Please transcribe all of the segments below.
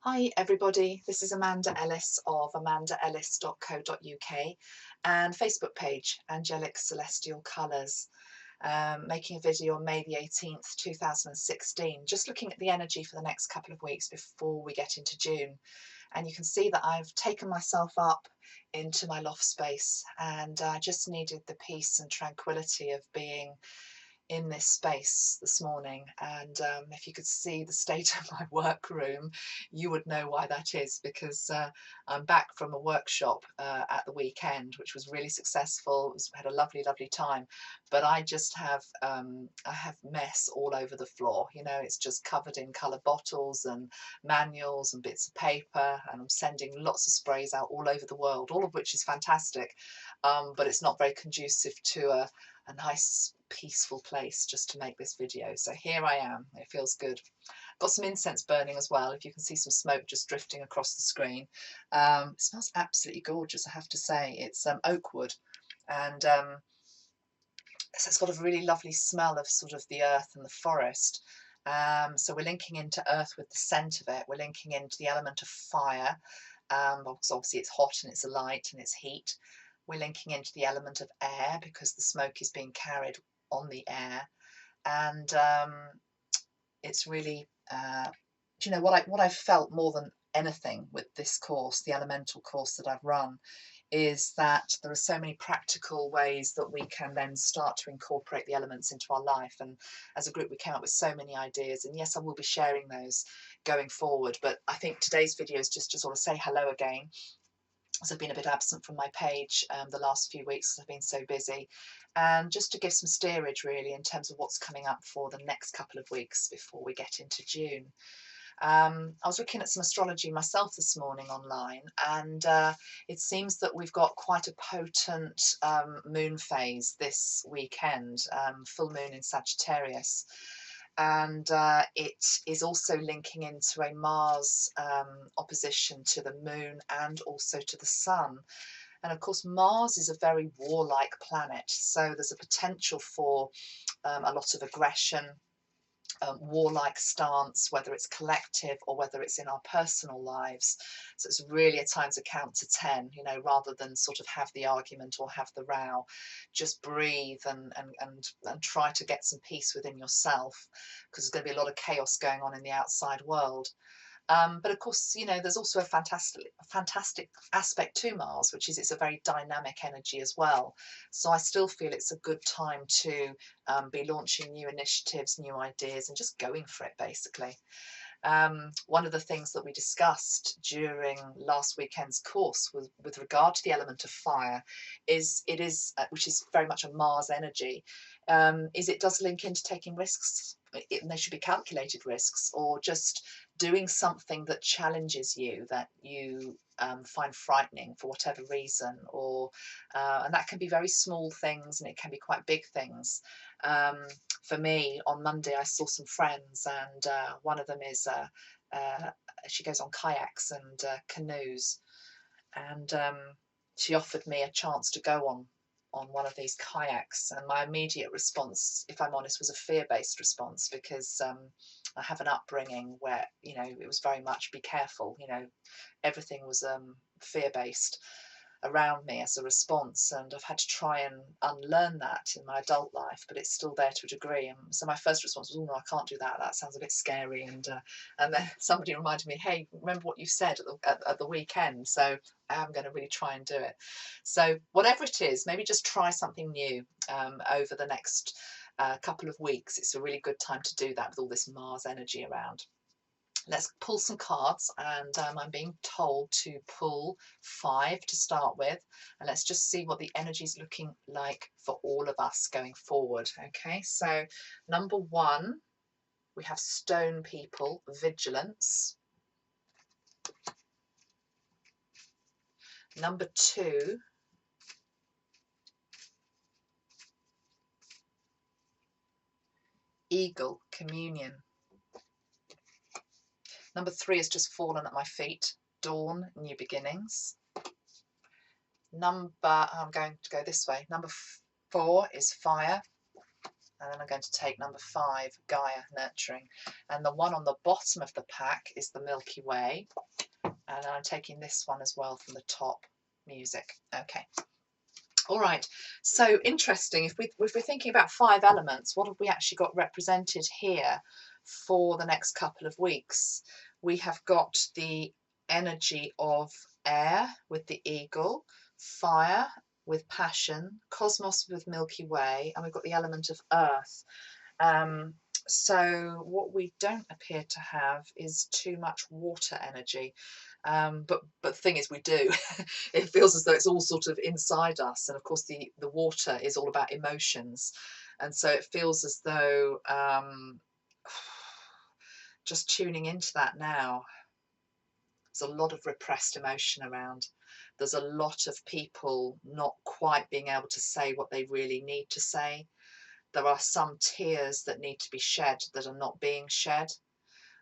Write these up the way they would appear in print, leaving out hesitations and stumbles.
Hi everybody, this is Amanda Ellis of amandaellis.co.uk and Facebook page Angelic Celestial Colours, making a video on May the 18th 2016, just looking at the energy for the next couple of weeks before we get into June. And you can see that I've taken myself up into my loft space, and I just needed the peace and tranquility of being in this space this morning. And if you could see the state of my workroom, you would know why that is, because I'm back from a workshop at the weekend, which was really successful. Had a lovely time, but I just have I have mess all over the floor. You know, it's just covered in colour bottles and manuals and bits of paper, and I'm sending lots of sprays out all over the world, all of which is fantastic, but it's not very conducive to a nice peaceful place just to make this video. So here I am. It feels good. Got some incense burning as well, if you can see some smoke just drifting across the screen. It smells absolutely gorgeous, I have to say. It's oak wood, and so it's got a really lovely smell of sort of the earth and the forest. So we're linking into earth with the scent of it. We're linking into the element of fire, because obviously it's hot and it's a light and it's heat. We're linking into the element of air because the smoke is being carried on the air, and it's really do you know what I've felt more than anything with this course, the elemental course that I've run, is that there are so many practical ways that we can then start to incorporate the elements into our life. And as a group we came up with so many ideas, and yes, I will be sharing those going forward, but I think today's video is just to sort of say hello again, as I've been a bit absent from my page the last few weeks because I've been so busy, and just to give some steerage really in terms of what's coming up for the next couple of weeks before we get into June. I was looking at some astrology myself this morning online, and it seems that we've got quite a potent moon phase this weekend, full moon in Saggitarius. And it is also linking into a Mars opposition to the moon and also to the sun. And of course, Mars is a very warlike planet, so there's a potential for a lot of aggression, warlike stance, whether it's collective or whether it's in our personal lives. So it's really a time to count to 10, you know, rather than sort of have the argument or have the row. Just breathe and try to get some peace within yourself, because there's going to be a lot of chaos going on in the outside world. But of course, you know, there's also a fantastic aspect to Mars, which is it's a very dynamic energy as well. So I still feel it's a good time to be launching new initiatives, new ideas, and just going for it, basically. One of the things that we discussed during last weekend's course was with regard to the element of fire, which is very much a Mars energy, is it does link into taking risks, and they should be calculated risks, or just doing something that challenges you, that you find frightening for whatever reason, or and that can be very small things and it can be quite big things. For me, on Monday, I saw some friends, and one of them is she goes on kayaks and canoes, and she offered me a chance to go on one of these kayaks, and my immediate response, if I'm honest, was a fear-based response, because I have an upbringing where, you know, it was very much be careful, you know, everything was fear-based around me as a response, and I've had to try and unlearn that in my adult life, but it's still there to a degree. And so my first response was, oh no, I can't do that, that sounds a bit scary. And then somebody reminded me, hey, remember what you said at the weekend, so I am going to really try and do it. So whatever it is, maybe just try something new over the next couple of weeks. It's a really good time to do that with all this Mars energy around. Let's pull some cards, and I'm being told to pull 5 to start with, and let's just see what the energy is looking like for all of us going forward. Okay, so number 1, we have stone people, vigilance. Number 2, eagle, communion. Number 3 has just fallen at my feet, dawn, new beginnings. I'm going to go this way. Number 4 is fire. And then I'm going to take number 5, Gaia, nurturing. And the one on the bottom of the pack is the Milky Way. And I'm taking this one as well from the top, music. Okay. All right. So interesting. If we're thinking about 5 elements, what have we actually got represented here for the next couple of weeks? We have got the energy of air with the eagle, fire with passion, cosmos with Milky Way, and we've got the element of earth. So what we don't appear to have is too much water energy. But the thing is, we do. It feels as though it's all sort of inside us, and of course the water is all about emotions, and so it feels as though just tuning into that now, there's a lot of repressed emotion around. There's a lot of people not quite being able to say what they really need to say. There are some tears that need to be shed that are not being shed.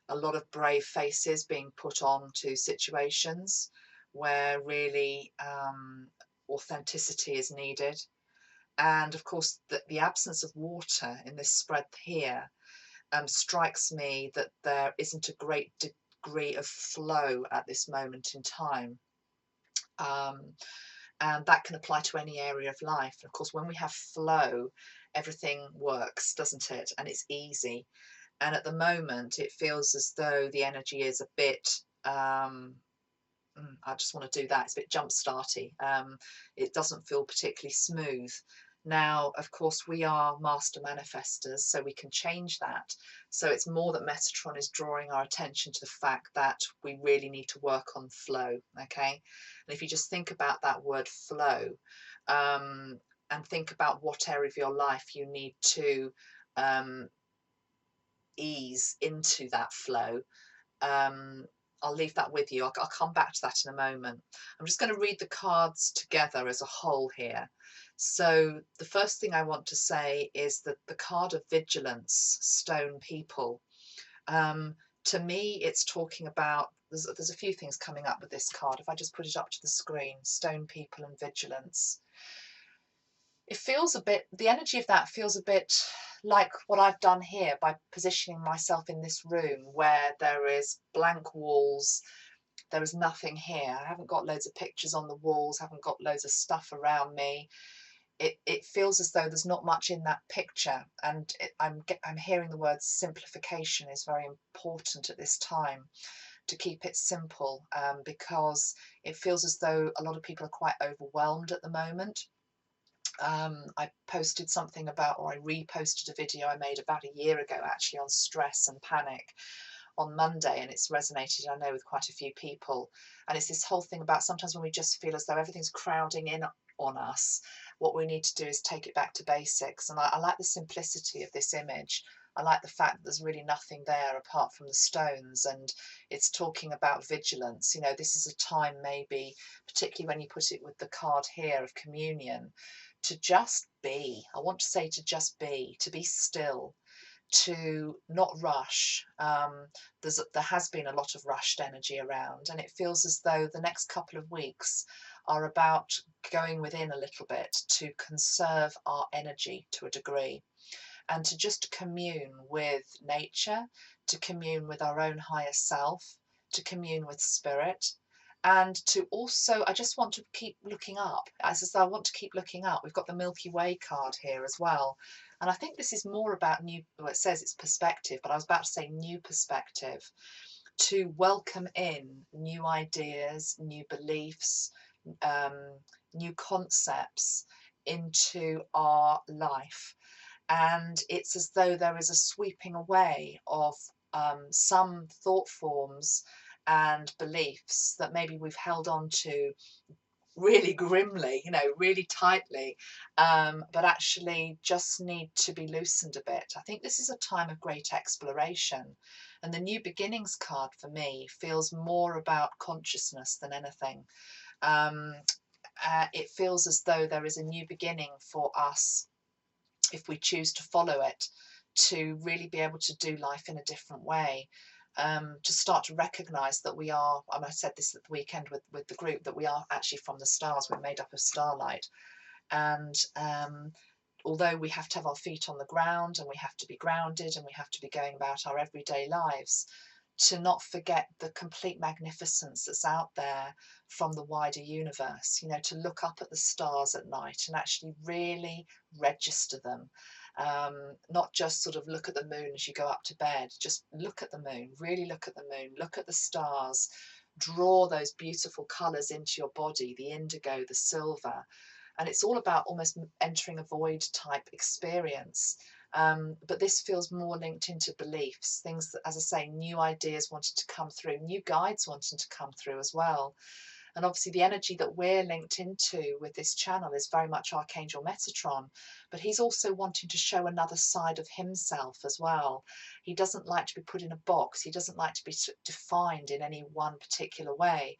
A lot of brave faces being put on to situations where really authenticity is needed. And of course, the absence of water in this spread here strikes me that there isn't a great degree of flow at this moment in time. And that can apply to any area of life. And of course, when we have flow, everything works, doesn't it? And it's easy. And at the moment, it feels as though the energy is a bit, I just want to do that, it's a bit jump-starty. It doesn't feel particularly smooth. Now, of course, we are master manifestors, so we can change that. So it's more that Metatron is drawing our attention to the fact that we really need to work on flow, okay? And if you just think about that word flow, and think about what area of your life you need to ease into that flow, I'll leave that with you. I'll come back to that in a moment. I'm just going to read the cards together as a whole here. So the first thing I want to say is that the card of vigilance, stone people. To me, it's talking about, there's a few things coming up with this card. If I just put it up to the screen, stone people and vigilance. It feels a bit, the energy of that feels a bit like what I've done here by positioning myself in this room where there is blank walls, there is nothing here. I haven't got loads of pictures on the walls, haven't got loads of stuff around me. It feels as though there's not much in that picture, and I'm hearing the word simplification is very important at this time, to keep it simple, because it feels as though a lot of people are quite overwhelmed at the moment. I posted something about, or I reposted a video I made about a year ago actually on stress and panic on Monday, and it's resonated, I know, with quite a few people. And it's this whole thing about sometimes when we just feel as though everything's crowding in on us, what we need to do is take it back to basics. And I like the simplicity of this image. I like the fact that there's really nothing there apart from the stones, and it's talking about vigilance. You know, this is a time, maybe, particularly when you put it with the card here of communion, to just be. I want to say to just be, to be still, to not rush. There has been a lot of rushed energy around, and it feels as though the next couple of weeks are about going within a little bit to conserve our energy to a degree, and to just commune with nature, to commune with our own higher self, to commune with spirit. And to also, I just want to keep looking up. As I want to keep looking up. We've got the Milky Way card here as well. And I think this is more about new, well, it says it's perspective, but I was about to say new perspective. To welcome in new ideas, new beliefs, new concepts into our life. And it's as though there is a sweeping away of some thought forms and beliefs that maybe we've held on to really grimly, you know, really tightly, but actually just need to be loosened a bit. I think this is a time of great exploration, and the New Beginnings card for me feels more about consciousness than anything. It feels as though there is a new beginning for us, if we choose to follow it, to really be able to do life in a different way. To start to recognise that we are, and I said this at the weekend with the group, that we are actually from the stars, we're made up of starlight. And although we have to have our feet on the ground and we have to be grounded and we have to be going about our everyday lives, to not forget the complete magnificence that's out there from the wider universe, you know, to look up at the stars at night and actually really register them. Not just sort of look at the moon as you go up to bed, just look at the moon, really look at the moon, look at the stars, draw those beautiful colours into your body, the indigo, the silver. And it's all about almost entering a void type experience. But this feels more linked into beliefs, things that, as I say, new ideas wanted to come through, new guides wanting to come through as well. And obviously the energy that we're linked into with this channel is very much Archangel Metatron, but he's also wanting to show another side of himself as well. He doesn't like to be put in a box. He doesn't like to be defined in any one particular way,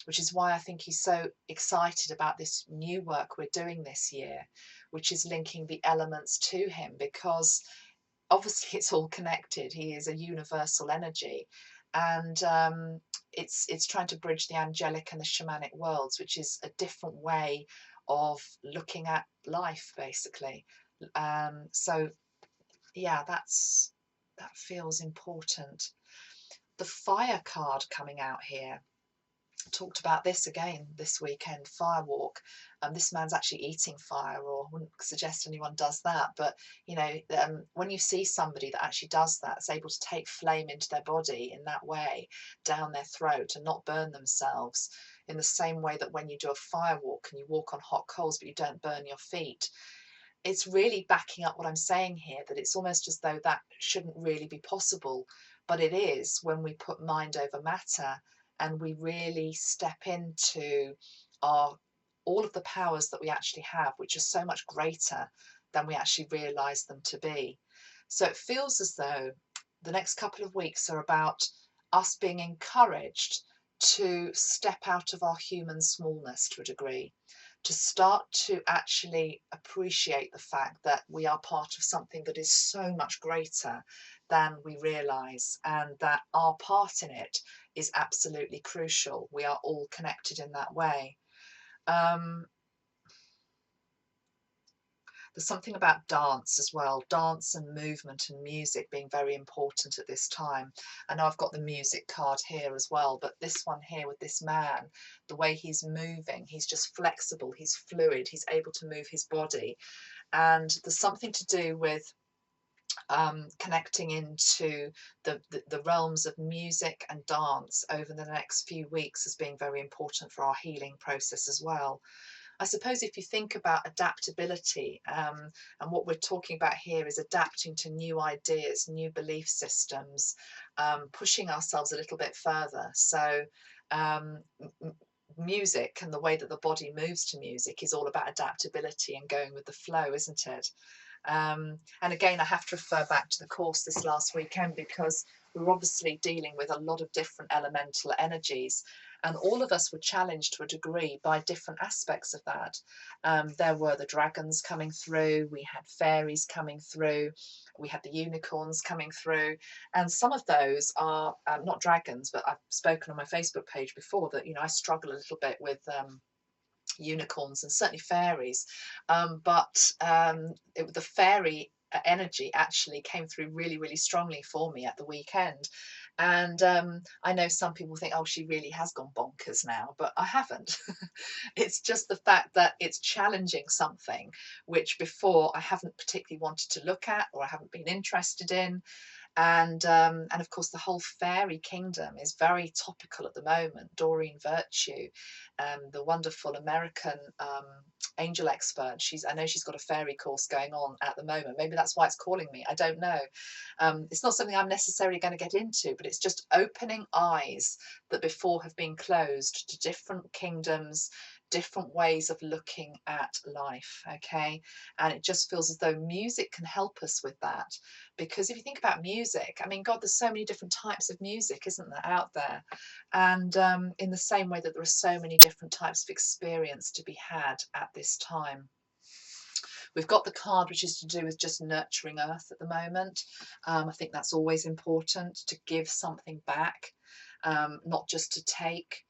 which is why I think he's so excited about this new work we're doing this year, which is linking the elements to him, because obviously it's all connected. He is a universal energy, and it's trying to bridge the angelic and the shamanic worlds, which is a different way of looking at life, basically. So yeah, that feels important. The fire card coming out here, talked about this again this weekend, Firewalk. This man's actually eating fire, or I wouldn't suggest anyone does that, but you know, when you see somebody that actually does that, is able to take flame into their body in that way, down their throat, and not burn themselves, in the same way that when you do a firewalk and you walk on hot coals but you don't burn your feet, it's really backing up what I'm saying here, that it's almost as though that shouldn't really be possible, but it is when we put mind over matter and we really step into our all of the powers that we actually have, which are so much greater than we actually realize them to be. So it feels as though the next couple of weeks are about us being encouraged to step out of our human smallness to a degree, to start to actually appreciate the fact that we are part of something that is so much greater than we realize, and that our part in it is absolutely crucial. We are all connected in that way. There's something about dance as well, dance and movement and music being very important at this time. I know I've got the music card here as well, but this one here with this man, the way he's moving, he's just flexible, he's fluid, he's able to move his body. And there's something to do with connecting into the realms of music and dance over the next few weeks as being very important for our healing process as well. I suppose if you think about adaptability, and what we're talking about here is adapting to new ideas, new belief systems, pushing ourselves a little bit further. So music and the way that the body moves to music is all about adaptability and going with the flow, isn't it? And again, I have to refer back to the course this last weekend, because we were obviously dealing with a lot of different elemental energies, and all of us were challenged to a degree by different aspects of that. There were the dragons coming through, we had fairies coming through, we had the unicorns coming through, and some of those are not dragons, but I've spoken on my Facebook page before that, you know, I struggle a little bit with unicorns and certainly fairies, the fairy energy actually came through really, really strongly for me at the weekend. And I know some people think, oh, she really has gone bonkers now, but I haven't. It's just the fact that it's challenging something which before I haven't particularly wanted to look at, or I haven't been interested in. And of course the whole fairy kingdom is very topical at the moment. Doreen Virtue, the wonderful American angel expert, I know she's got a fairy course going on at the moment. Maybe that's why it's calling me, I don't know. It's not something I'm necessarily going to get into, but it's just opening eyes that before have been closed to different kingdoms, different ways of looking at life. Okay, and it just feels as though music can help us with that, because if you think about music, I mean, God, there's so many different types of music, isn't there, out there? And in the same way that there are so many different types of experience to be had at this time. We've got the card which is to do with just nurturing earth at the moment. I think that's always important, to give something back, not just to take.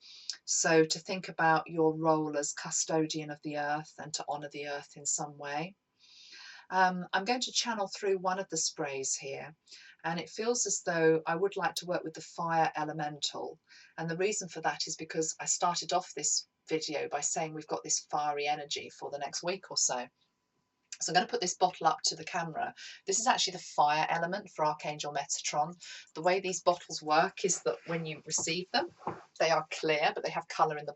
So to think about your role as custodian of the earth and to honour the earth in some way. I'm going to channel through one of the sprays here, and it feels as though I would like to work with the fire elemental. And the reason for that is because I started off this video by saying we've got this fiery energy for the next week or so. So I'm going to put this bottle up to the camera. This is actually the fire element for Archangel Metatron. The way these bottles work is that when you receive them, they are clear, but they have colour in the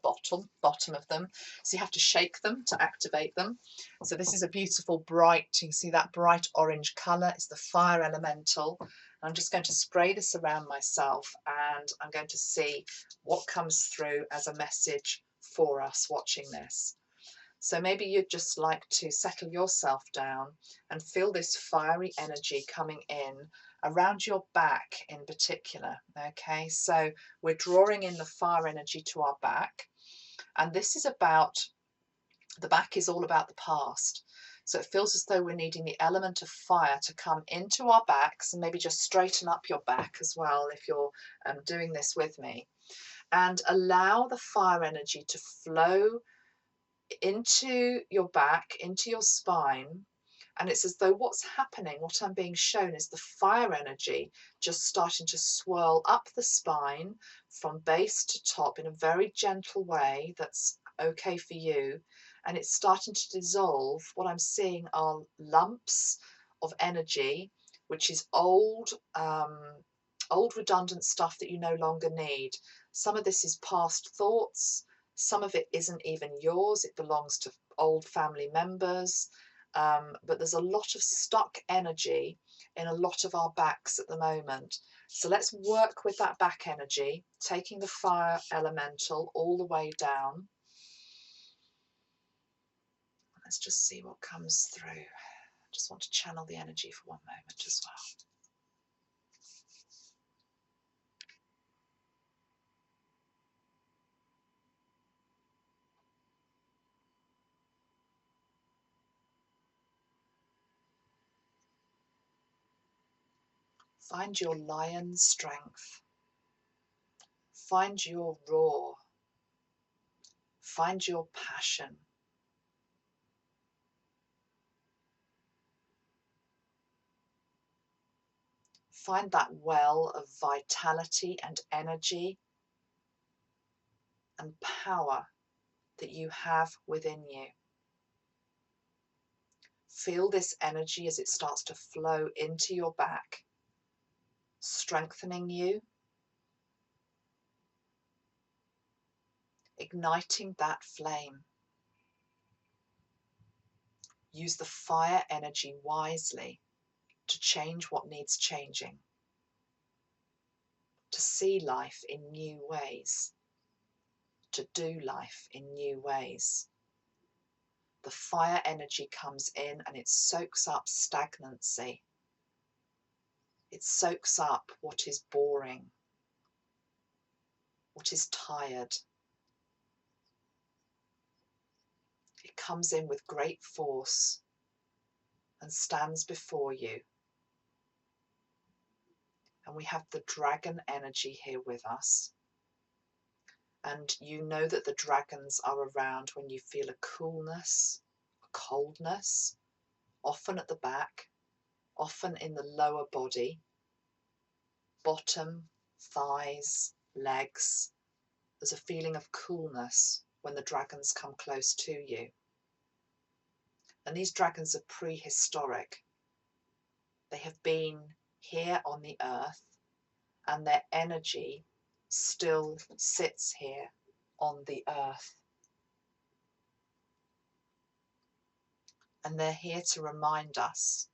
bottom of them. So you have to shake them to activate them. So this is a beautiful bright, you can see that bright orange colour. It's the fire elemental. I'm just going to spray this around myself, and I'm going to see what comes through as a message for us watching this. So maybe you'd just like to settle yourself down and feel this fiery energy coming in around your back in particular. Okay, so we're drawing in the fire energy to our back, and this is about, the back is all about the past. So it feels as though we're needing the element of fire to come into our backs, and maybe just straighten up your back as well if you're doing this with me, and allow the fire energy to flow into your back, into your spine. And it's as though what's happening, what I'm being shown, is the fire energy just starting to swirl up the spine from base to top in a very gentle way that's okay for you. And it's starting to dissolve. What I'm seeing are lumps of energy, which is old redundant stuff that you no longer need. Some of this is past thoughts. Some of it isn't even yours, it belongs to old family members, but there's a lot of stuck energy in a lot of our backs at the moment. So let's work with that back energy, taking the fire elemental all the way down. Let's just see what comes through. I just want to channel the energy for one moment as well. Find your lion strength. Find your roar. Find your passion. Find that well of vitality and energy and power that you have within you. Feel this energy as it starts to flow into your back, strengthening you, igniting that flame. Use the fire energy wisely to change what needs changing, to see life in new ways, to do life in new ways. The fire energy comes in and it soaks up stagnancy. It soaks up what is boring, what is tired. It comes in with great force and stands before you. And we have the dragon energy here with us. And you know that the dragons are around when you feel a coolness, a coldness, often at the back, often in the lower body, bottom, thighs, legs. There's a feeling of coolness when the dragons come close to you. And these dragons are prehistoric. They have been here on the earth, and their energy still sits here on the earth. And they're here to remind us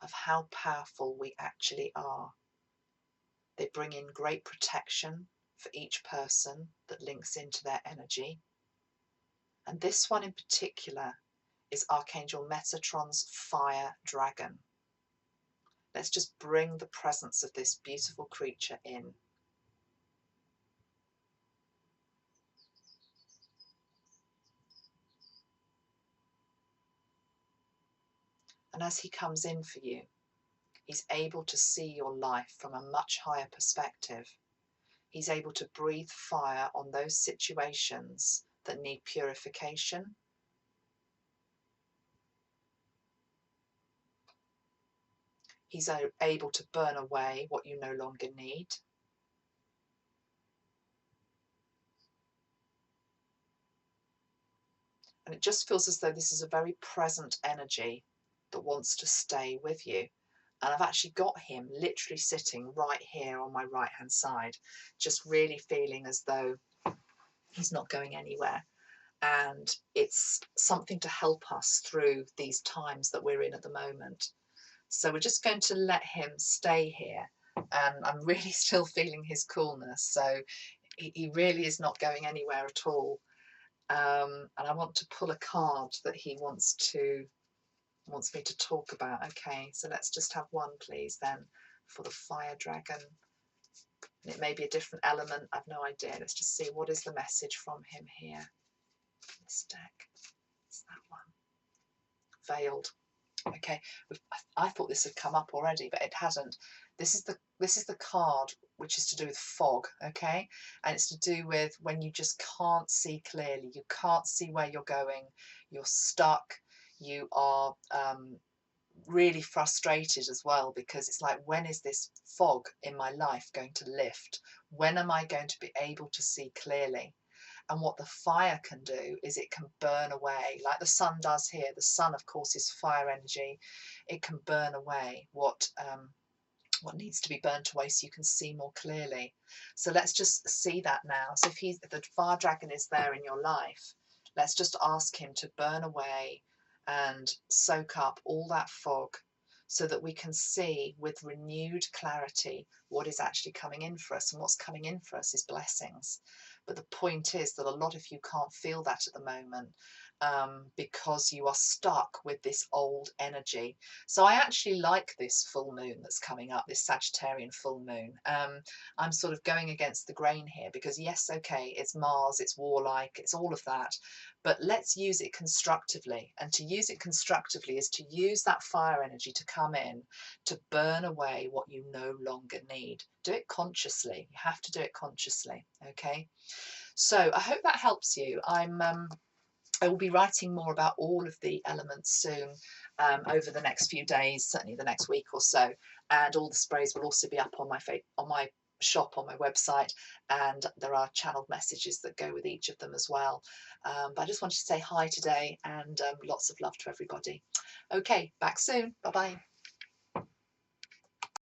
of how powerful we actually are. They bring in great protection for each person that links into their energy. And this one in particular is Archangel Metatron's fire dragon. Let's just bring the presence of this beautiful creature in. And as he comes in for you, he's able to see your life from a much higher perspective. He's able to breathe fire on those situations that need purification. He's able to burn away what you no longer need. And it just feels as though this is a very present energy that wants to stay with you. And I've actually got him literally sitting right here on my right hand side, just really feeling as though he's not going anywhere. And it's something to help us through these times that we're in at the moment. So we're just going to let him stay here. And I'm really still feeling his coolness. So he really is not going anywhere at all. And I want to pull a card that he wants me to talk about. Okay, so let's just have one, please, then, for the fire dragon. And it may be a different element. I've no idea. Let's just see, what is the message from him here? This deck. It's that one. Veiled. Okay, I thought this had come up already, but it hasn't. This is the card which is to do with fog, okay? And it's to do with when you just can't see clearly, you can't see where you're going, you're stuck, you are really frustrated as well, because it's like, when is this fog in my life going to lift? When am I going to be able to see clearly? And what the fire can do is it can burn away, like the sun does here. The sun, of course, is fire energy. It can burn away what needs to be burnt away, so you can see more clearly. So let's just see that now. So if the fire dragon is there in your life, let's just ask him to burn away and soak up all that fog, so that we can see with renewed clarity what is actually coming in for us. And what's coming in for us is blessings. But the point is that a lot of you can't feel that at the moment, because you are stuck with this old energy. So I actually like this full moon that's coming up, this Sagittarian full moon. I'm sort of going against the grain here, because yes, okay, it's Mars, it's warlike, it's all of that, but let's use it constructively. And to use it constructively is to use that fire energy to come in, to burn away what you no longer need. Do it consciously. You have to do it consciously, okay? So I hope that helps you. I will be writing more about all of the elements soon, over the next few days, certainly the next week or so. And all the sprays will also be up on my shop, on my website, and there are channeled messages that go with each of them as well. But I just wanted to say hi today, and lots of love to everybody. Okay, back soon. Bye bye.